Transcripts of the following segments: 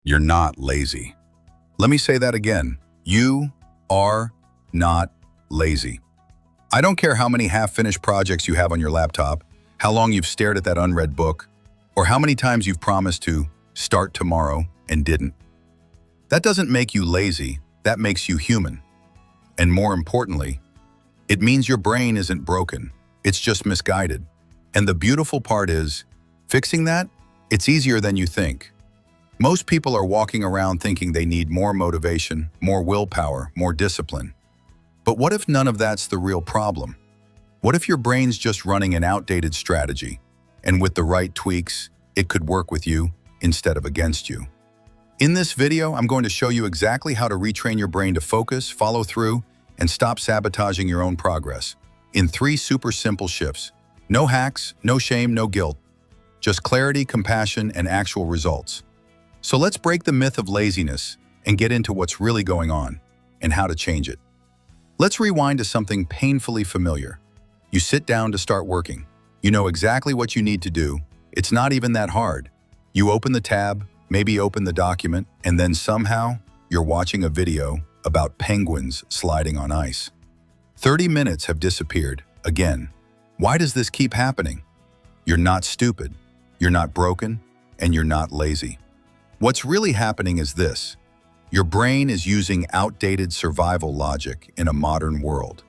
You're not lazy. Let me say that again. You are not lazy. I don't care how many half-finished projects you have on your laptop, how long you've stared at that unread book, or how many times you've promised to start tomorrow and didn't. That doesn't make you lazy, that makes you human. And more importantly, it means your brain isn't broken, it's just misguided. And the beautiful part is, fixing that, it's easier than you think. Most people are walking around thinking they need more motivation, more willpower, more discipline. But what if none of that's the real problem? What if your brain's just running an outdated strategy, and with the right tweaks, it could work with you instead of against you? In this video, I'm going to show you exactly how to retrain your brain to focus, follow through, and stop sabotaging your own progress in 3 super simple shifts. No hacks, no shame, no guilt. Just clarity, compassion, and actual results. So let's break the myth of laziness and get into what's really going on and how to change it. Let's rewind to something painfully familiar. You sit down to start working. You know exactly what you need to do. It's not even that hard. You open the tab, maybe open the document, and then somehow you're watching a video about penguins sliding on ice. 30 minutes have disappeared again. Why does this keep happening? You're not stupid, you're not broken, and you're not lazy. What's really happening is this. Your brain is using outdated survival logic in a modern world.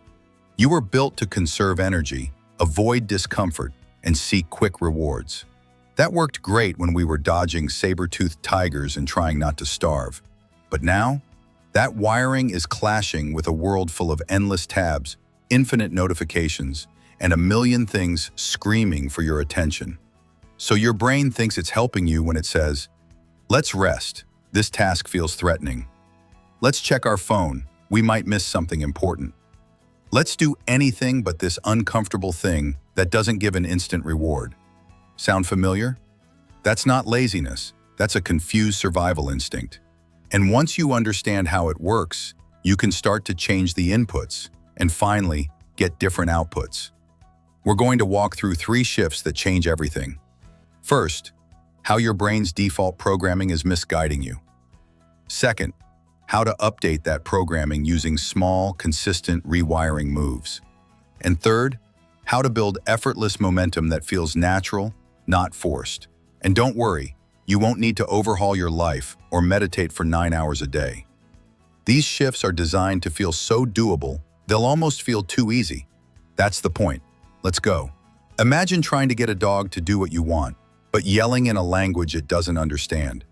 You were built to conserve energy, avoid discomfort, and seek quick rewards. That worked great when we were dodging saber-toothed tigers and trying not to starve. But now, that wiring is clashing with a world full of endless tabs, infinite notifications, and a million things screaming for your attention. So your brain thinks it's helping you when it says, "Let's rest. This task feels threatening. Let's check our phone. We might miss something important. Let's do anything but this uncomfortable thing that doesn't give an instant reward." Sound familiar? That's not laziness. That's a confused survival instinct. And once you understand how it works, you can start to change the inputs and finally get different outputs. We're going to walk through 3 shifts that change everything. First, how your brain's default programming is misguiding you. Second, how to update that programming using small, consistent rewiring moves. And third, how to build effortless momentum that feels natural, not forced. And don't worry, you won't need to overhaul your life or meditate for 9 hours a day. These shifts are designed to feel so doable, they'll almost feel too easy. That's the point. Let's go. Imagine trying to get a dog to do what you want, but yelling in a language it doesn't understand.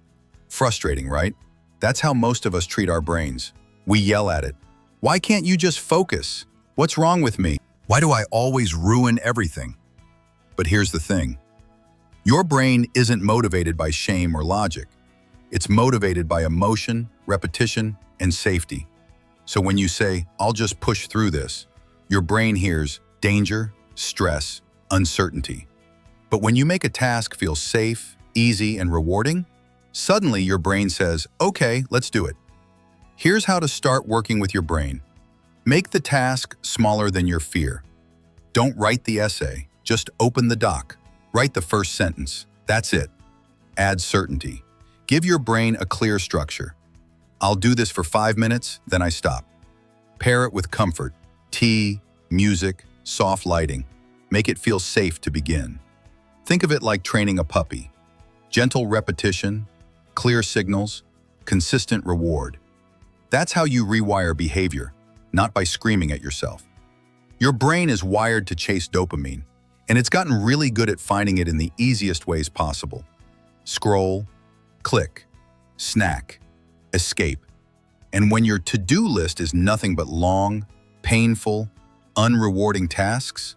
Frustrating, right? That's how most of us treat our brains. We yell at it. "Why can't you just focus? What's wrong with me? Why do I always ruin everything?" But here's the thing. Your brain isn't motivated by shame or logic. It's motivated by emotion, repetition, and safety. So when you say, "I'll just push through this," your brain hears danger, stress, uncertainty. But when you make a task feel safe, easy, and rewarding, suddenly your brain says, "Okay, let's do it." Here's how to start working with your brain. Make the task smaller than your fear. Don't write the essay, just open the doc. Write the first sentence. That's it. Add certainty. Give your brain a clear structure. I'll do this for 5 minutes, then I stop. Pair it with comfort, tea, music, soft lighting. Make it feel safe to begin. Think of it like training a puppy. Gentle repetition, clear signals, consistent reward. That's how you rewire behavior, not by screaming at yourself. Your brain is wired to chase dopamine, and it's gotten really good at finding it in the easiest ways possible. Scroll, click, snack, escape. And when your to-do list is nothing but long, painful, unrewarding tasks,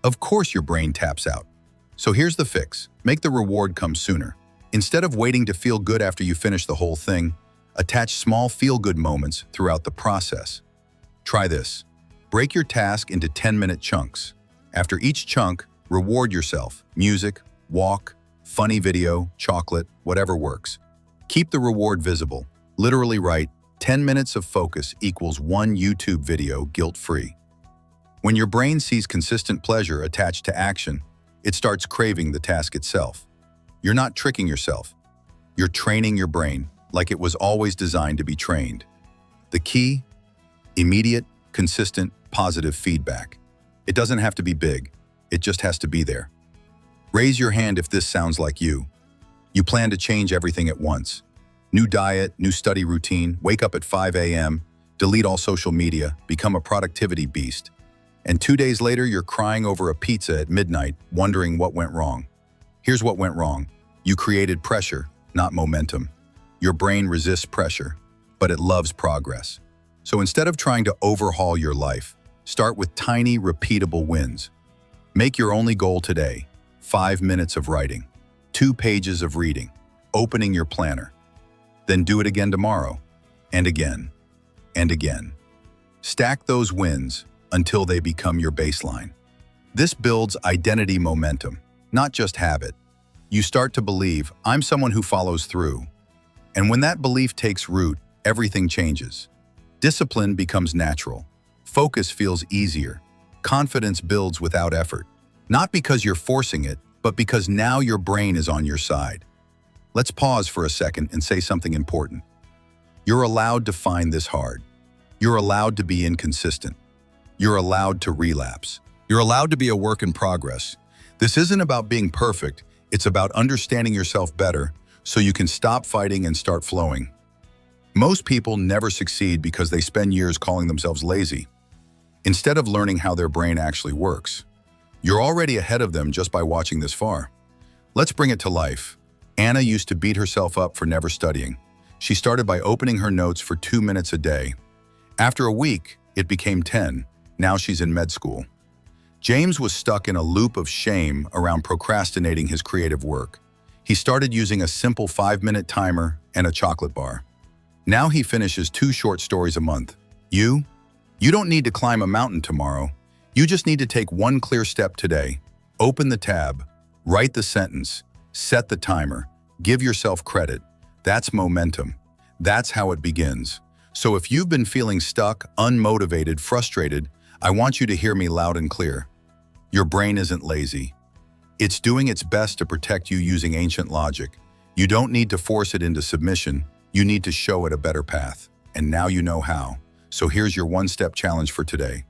of course your brain taps out. So here's the fix. Make the reward come sooner. Instead of waiting to feel good after you finish the whole thing, attach small feel-good moments throughout the process. Try this. Break your task into 10-minute chunks. After each chunk, reward yourself. Music, walk, funny video, chocolate, whatever works. Keep the reward visible. Literally write, 10 minutes of focus equals 1 YouTube video guilt-free. When your brain sees consistent pleasure attached to action, it starts craving the task itself. You're not tricking yourself. You're training your brain, like it was always designed to be trained. The key? Immediate, consistent, positive feedback. It doesn't have to be big. It just has to be there. Raise your hand if this sounds like you. You plan to change everything at once. New diet, new study routine, wake up at 5 a.m., delete all social media, become a productivity beast. And 2 days later, you're crying over a pizza at midnight, wondering what went wrong. Here's what went wrong. You created pressure, not momentum. Your brain resists pressure, but it loves progress. So instead of trying to overhaul your life, start with tiny, repeatable wins. Make your only goal today 5 minutes of writing, 2 pages of reading, opening your planner. Then do it again tomorrow, and again, and again. Stack those wins until they become your baseline. This builds identity momentum, not just habit. You start to believe, I'm someone who follows through. And when that belief takes root, everything changes. Discipline becomes natural. Focus feels easier. Confidence builds without effort. Not because you're forcing it, but because now your brain is on your side. Let's pause for a second and say something important. You're allowed to find this hard. You're allowed to be inconsistent. You're allowed to relapse. You're allowed to be a work in progress. This isn't about being perfect. It's about understanding yourself better so you can stop fighting and start flowing. Most people never succeed because they spend years calling themselves lazy, instead of learning how their brain actually works. You're already ahead of them just by watching this far. Let's bring it to life. Anna used to beat herself up for never studying. She started by opening her notes for 2 minutes a day. After a week, it became 10. Now she's in med school. James was stuck in a loop of shame around procrastinating his creative work. He started using a simple 5-minute timer and a chocolate bar. Now he finishes 2 short stories a month. You don't need to climb a mountain tomorrow. You just need to take 1 clear step today. Open the tab, write the sentence, set the timer, give yourself credit. That's momentum. That's how it begins. So if you've been feeling stuck, unmotivated, frustrated, I want you to hear me loud and clear. Your brain isn't lazy. It's doing its best to protect you using ancient logic. You don't need to force it into submission. You need to show it a better path. And now you know how. So here's your 1-step challenge for today.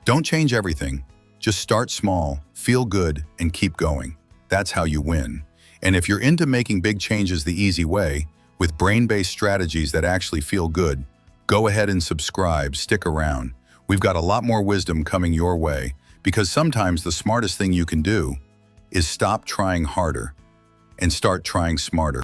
Don't change everything. Just start small, feel good, and keep going. That's how you win. And if you're into making big changes the easy way, with brain-based strategies that actually feel good, go ahead and subscribe, stick around. We've got a lot more wisdom coming your way, because sometimes the smartest thing you can do is stop trying harder and start trying smarter.